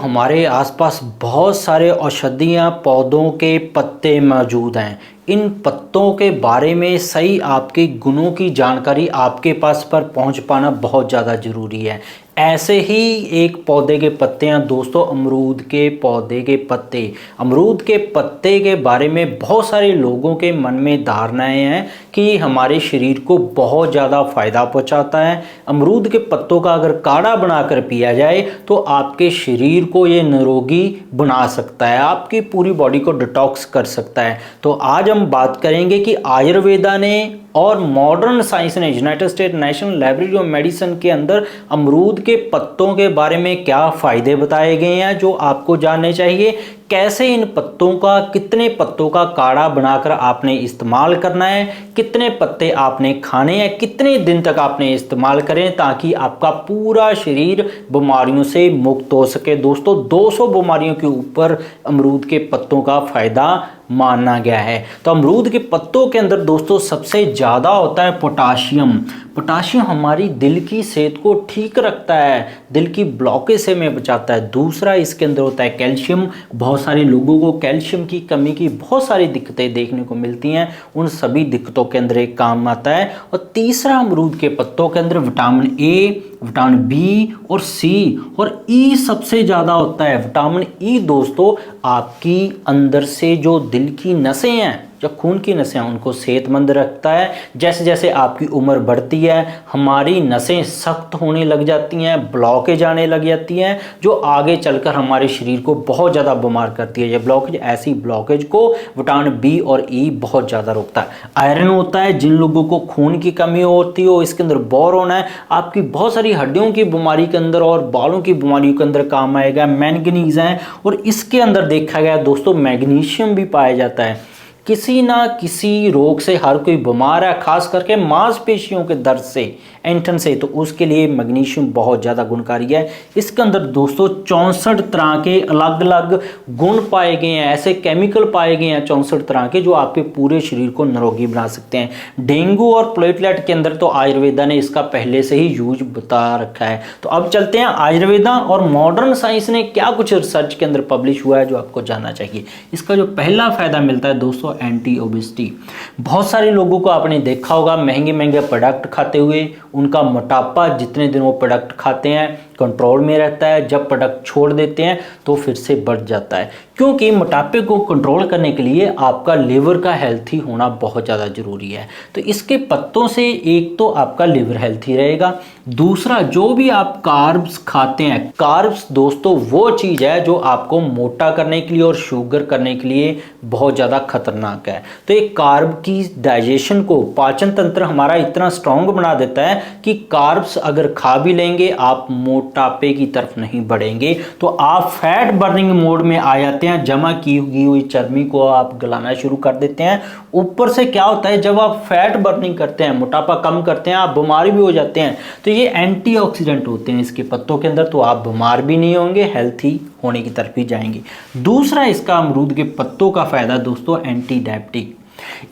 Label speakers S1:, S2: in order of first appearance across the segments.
S1: हमारे आसपास बहुत सारे औषधियाँ पौधों के पत्ते मौजूद हैं। इन पत्तों के बारे में सही आपके गुणों की जानकारी आपके पास पर पहुंच पाना बहुत ज़्यादा ज़रूरी है। ऐसे ही एक पौधे के पत्ते हैं दोस्तों, अमरूद के पौधे के पत्ते। अमरूद के पत्ते के बारे में बहुत सारे लोगों के मन में धारणाएं हैं कि हमारे शरीर को बहुत ज़्यादा फ़ायदा पहुंचाता है। अमरूद के पत्तों का अगर काढ़ा बनाकर पिया जाए तो आपके शरीर को ये निरोगी बना सकता है, आपकी पूरी बॉडी को डिटॉक्स कर सकता है। तो आज हम बात करेंगे कि आयुर्वेदा ने और मॉडर्न साइंस ने United state national library of medicine के अंदर अमरूद के पत्तों के बारे में क्या फ़ायदे बताए गए हैं जो आपको जानने चाहिए। कैसे इन पत्तों का, कितने पत्तों का काढ़ा बनाकर आपने इस्तेमाल करना है, कितने पत्ते आपने खाने हैं, कितने दिन तक आपने इस्तेमाल करें ताकि आपका पूरा शरीर बीमारियों से मुक्त हो सके। दोस्तों 200 बीमारियों के ऊपर अमरूद के पत्तों का फ़ायदा माना गया है। तो अमरूद के पत्तों के अंदर दोस्तों सबसे ज़्यादा होता है पोटाशियम। पोटाशियम हमारी दिल की सेहत को ठीक रखता है, दिल की ब्लॉकेज से में बचाता है। दूसरा इसके अंदर होता है कैल्शियम। बहुत सारे लोगों को कैल्शियम की कमी की बहुत सारी दिक्कतें देखने को मिलती हैं, उन सभी दिक्कतों के अंदर एक काम आता है। और तीसरा अमरूद के पत्तों के अंदर विटामिन ए, विटामिन बी और सी और ई सबसे ज़्यादा होता है। विटामिन ई दोस्तों आपकी अंदर से जो दिल की नसें हैं, जो खून की नसें हैं, उनको सेहतमंद रखता है। जैसे जैसे आपकी उम्र बढ़ती है हमारी नसें सख्त होने लग जाती हैं, ब्लॉकेज आने लग जाती हैं, जो आगे चलकर हमारे शरीर को बहुत ज़्यादा बीमार करती है। ये ब्लॉकेज, ऐसी ब्लॉकेज को विटामिन बी और ई बहुत ज़्यादा रोकता है। आयरन होता है, जिन लोगों को खून की कमी होती हो, इसके अंदर बोरोन है, आपकी बहुत सारी हड्डियों की बीमारी के अंदर और बालों की बीमारियों के अंदर काम आएगा। मैंगनीज है और इसके अंदर देखा गया दोस्तों मैग्नीशियम भी पाया जाता है। किसी ना किसी रोग से हर कोई बीमार है, खास करके मांसपेशियों के दर्द से, ऐंठन से, तो उसके लिए मैग्नीशियम बहुत ज़्यादा गुणकारी है। इसके अंदर दोस्तों 64 तरह के अलग अलग गुण पाए गए हैं, ऐसे केमिकल पाए गए हैं 64 तरह के जो आपके पूरे शरीर को निरोगी बना सकते हैं। डेंगू और प्लेटलेट के अंदर तो आयुर्वेदा ने इसका पहले से ही यूज बता रखा है। तो अब चलते हैं आयुर्वेदा और मॉडर्न साइंस ने क्या कुछ रिसर्च के अंदर पब्लिश हुआ है जो आपको जानना चाहिए। इसका जो पहला फायदा मिलता है दोस्तों एंटी ओबेसिटी। बहुत सारे लोगों को आपने देखा होगा महंगे महंगे प्रोडक्ट खाते हुए उनका मोटापा जितने दिन वो प्रोडक्ट खाते हैं कंट्रोल में रहता है, जब प्रोडक्ट छोड़ देते हैं तो फिर से बढ़ जाता है। क्योंकि मोटापे को कंट्रोल करने के लिए आपका लिवर का हेल्थी होना बहुत ज़्यादा ज़रूरी है। तो इसके पत्तों से एक तो आपका लिवर हेल्थी रहेगा, दूसरा जो भी आप कार्ब्स खाते हैं, कार्ब्स दोस्तों वो चीज़ है जो आपको मोटा करने के लिए और शुगर करने के लिए बहुत ज़्यादा खतरनाक है। तो एक कार्ब की डाइजेशन को, पाचन तंत्र हमारा इतना स्ट्रांग बना देता है कि कार्ब्स अगर खा भी लेंगे आप मोटापे की तरफ नहीं बढ़ेंगे, तो आप फैट बर्निंग मोड में आ जाते हैं। जमा की हुई चर्बी को आप गलाना शुरू कर देते हैं। ऊपर से क्या होता है, जब आप फैट बर्निंग करते हैं, मोटापा कम करते हैं, आप बीमार भी हो जाते हैं। तो ये एंटीऑक्सीडेंट होते हैं इसके पत्तों के अंदर, तो आप बीमार भी नहीं होंगे, हेल्थी होने की तरफ ही जाएंगे। दूसरा इसका अमरूद के पत्तों का फायदा दोस्तों एंटी डायबिटिक।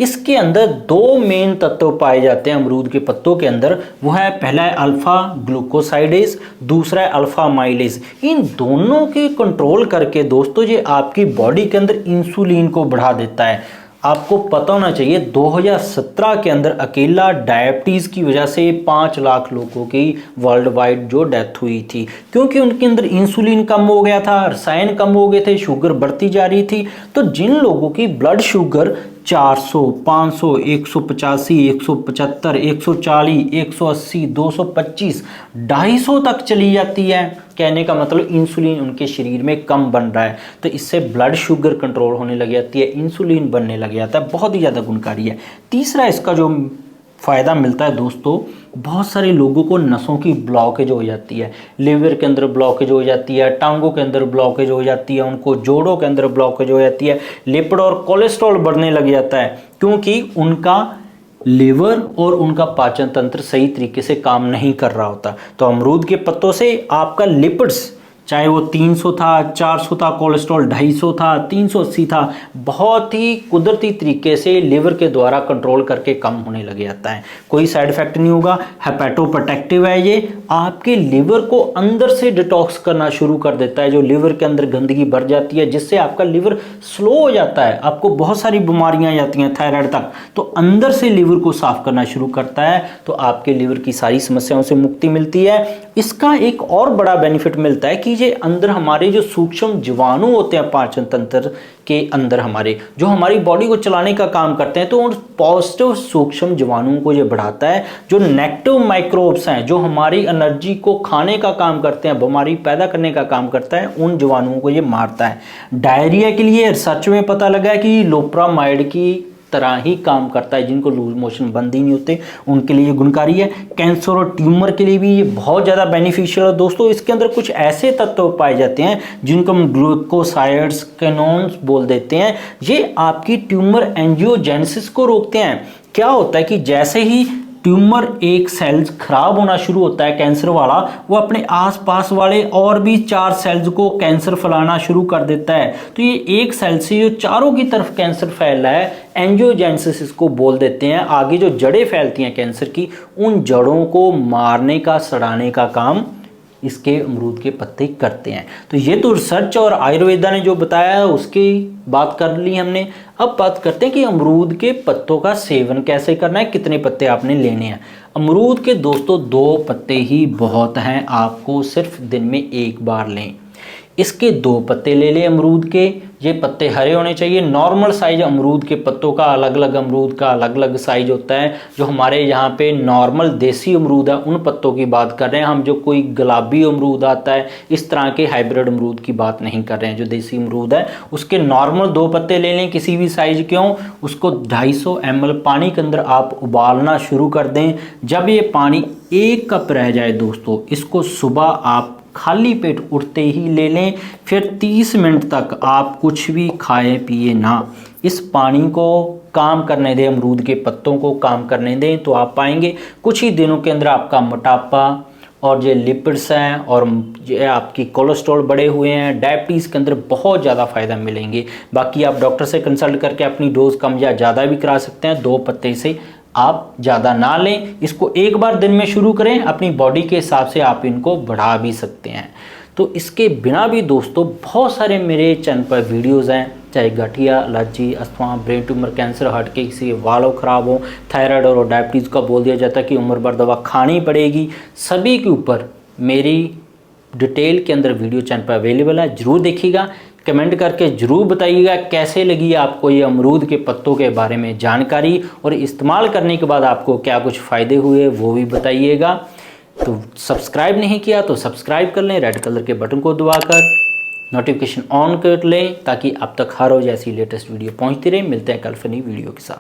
S1: इसके अंदर दो मेन तत्व पाए जाते हैं अमरूद के पत्तों के अंदर, वो है पहला है अल्फा ग्लूकोसाइडेज, दूसरा है अल्फा माइलेज। इन दोनों के कंट्रोल करके दोस्तों ये आपकी बॉडी के अंदर इंसुलिन को बढ़ा देता है। आपको पता होना चाहिए 2017 के अंदर अकेला डायबिटीज़ की वजह से 5 लाख लोगों की वर्ल्ड वाइड जो डेथ हुई थी, क्योंकि उनके अंदर इंसुलिन कम हो गया था, रसायन कम हो गए थे, शुगर बढ़ती जा रही थी। तो जिन लोगों की ब्लड शुगर 400, 500, 185, 175, 140, 180, 225, 250 तक चली जाती है, कहने का मतलब इंसुलिन उनके शरीर में कम बन रहा है, तो इससे ब्लड शुगर कंट्रोल होने लग जाती है, इंसुलिन बनने लग जाता है, बहुत ही ज़्यादा गुणकारी है। तीसरा इसका जो फ़ायदा मिलता है दोस्तों, बहुत सारे लोगों को नसों की ब्लॉकेज हो जाती है, लिवर के अंदर ब्लॉकेज हो जाती है, टांगों के अंदर ब्लॉकेज हो जाती है, उनको जोड़ों के अंदर ब्लॉकेज हो जाती है, लिपिड और कोलेस्ट्रॉल बढ़ने लग जाता है, क्योंकि उनका लिवर और उनका पाचन तंत्र सही तरीके से काम नहीं कर रहा होता। तो अमरूद के पत्तों से आपका लिपिड्स चाहे वो 300 था, 400 था, कोलेस्ट्रॉल 250 था, 380 था, बहुत ही कुदरती तरीके से लिवर के द्वारा कंट्रोल करके कम होने लग जाता है। कोई साइड इफेक्ट नहीं होगा। हेपेटोप्रोटेक्टिव है ये, आपके लिवर को अंदर से डिटॉक्स करना शुरू कर देता है। जो लिवर के अंदर गंदगी भर जाती है जिससे आपका लिवर स्लो हो जाता है, आपको बहुत सारी बीमारियां आ जाती हैं थायराइड तक, तो अंदर से लिवर को साफ करना शुरू करता है, तो आपके लिवर की सारी समस्याओं से मुक्ति मिलती है। इसका एक और बड़ा बेनिफिट मिलता है कि ये अंदर हमारे जो सूक्ष्म जीवाणु होते हैं पाचन तंत्र के अंदर, हमारे जो हमारी बॉडी को चलाने का काम करते हैं, तो उन पॉजिटिव सूक्ष्म जीवाणुओं को ये बढ़ाता है। जो नेगेटिव माइक्रोब्स हैं, जो हमारी एनर्जी को खाने का काम करते हैं, बीमारी पैदा करने का काम करता है, उन जीवाणुओं को ये मारता है। डायरिया के लिए रिसर्च में पता लगा है कि लोप्रामाइड की तरह ही काम करता है। जिनको लूज मोशन बंद ही नहीं होते उनके लिए गुणकारी है। कैंसर और ट्यूमर के लिए भी ये बहुत ज़्यादा बेनिफिशियल है। दोस्तों, इसके अंदर कुछ ऐसे तत्व पाए जाते हैं जिनको हम ग्लूकोसाइड्स, कैनोन्स बोल देते हैं। ये आपकी ट्यूमर एंजियोजेनेसिस को रोकते हैं। क्या होता है कि जैसे ही ट्यूमर एक सेल्स खराब होना शुरू होता है कैंसर वाला, वो अपने आसपास वाले और भी 4 सेल्स को कैंसर फैलाना शुरू कर देता है। तो ये एक सेल से जो चारों की तरफ कैंसर फैल रहा है, एंजियोजेनेसिस इसको बोल देते हैं। आगे जो जड़ें फैलती हैं कैंसर की, उन जड़ों को मारने का, सड़ाने का काम इसके अमरूद के पत्ते करते हैं। तो ये तो रिसर्च और आयुर्वेदा ने जो बताया है उसकी बात कर ली हमने। अब बात करते हैं कि अमरूद के पत्तों का सेवन कैसे करना है, कितने पत्ते आपने लेने हैं। अमरूद के दोस्तों 2 पत्ते ही बहुत हैं, आपको सिर्फ दिन में 1 बार लें। इसके 2 पत्ते ले लें अमरूद के। ये पत्ते हरे होने चाहिए। नॉर्मल साइज अमरूद के पत्तों का अलग अलग, अमरूद का अलग अलग साइज होता है। जो हमारे यहाँ पे नॉर्मल देसी अमरूद है उन पत्तों की बात कर रहे हैं हम। जो कोई गुलाबी अमरूद आता है, इस तरह के हाइब्रिड अमरूद की बात नहीं कर रहे हैं। जो देसी अमरूद है उसके नॉर्मल 2 पत्ते ले लें, किसी भी साइज के हों। उसको 250 ml पानी के अंदर आप उबालना शुरू कर दें। जब ये पानी 1 कप रह जाए दोस्तों, इसको सुबह आप खाली पेट उठते ही ले लें। फिर 30 मिनट तक आप कुछ भी खाए पिए ना, इस पानी को काम करने दें, अमरूद के पत्तों को काम करने दें, तो आप पाएंगे कुछ ही दिनों के अंदर आपका मोटापा और जो लिपिड्स हैं और ये आपकी कोलेस्ट्रॉल बढ़े हुए हैं, डायबिटीज़ के अंदर बहुत ज़्यादा फ़ायदा मिलेंगे। बाकी आप डॉक्टर से कंसल्ट करके अपनी डोज कम या ज़्यादा भी करा सकते हैं। 2 पत्ते से आप ज़्यादा ना लें। इसको 1 बार दिन में शुरू करें, अपनी बॉडी के हिसाब से आप इनको बढ़ा भी सकते हैं। तो इसके बिना भी दोस्तों बहुत सारे मेरे चैनल पर वीडियोज़ हैं, चाहे गठिया, allergy, asthma, brain tumour, cancer, heart के किसी वालों ख़राब हो, थायराइड और डायबिटीज़ का बोल दिया जाता है कि उम्र भर दवा खानी पड़ेगी, सभी के ऊपर मेरी डिटेल के अंदर वीडियो चैनल पर अवेलेबल है। ज़रूर देखिएगा, कमेंट करके ज़रूर बताइएगा कैसे लगी आपको ये अमरूद के पत्तों के बारे में जानकारी, और इस्तेमाल करने के बाद आपको क्या कुछ फ़ायदे हुए वो भी बताइएगा। तो सब्सक्राइब नहीं किया तो सब्सक्राइब कर लें, रेड कलर के बटन को दबाकर नोटिफिकेशन ऑन कर लें ताकि आप तक हर रोज़ ऐसी लेटेस्ट वीडियो पहुंचती रहे। मिलते हैं कल फिर नई वीडियो के साथ।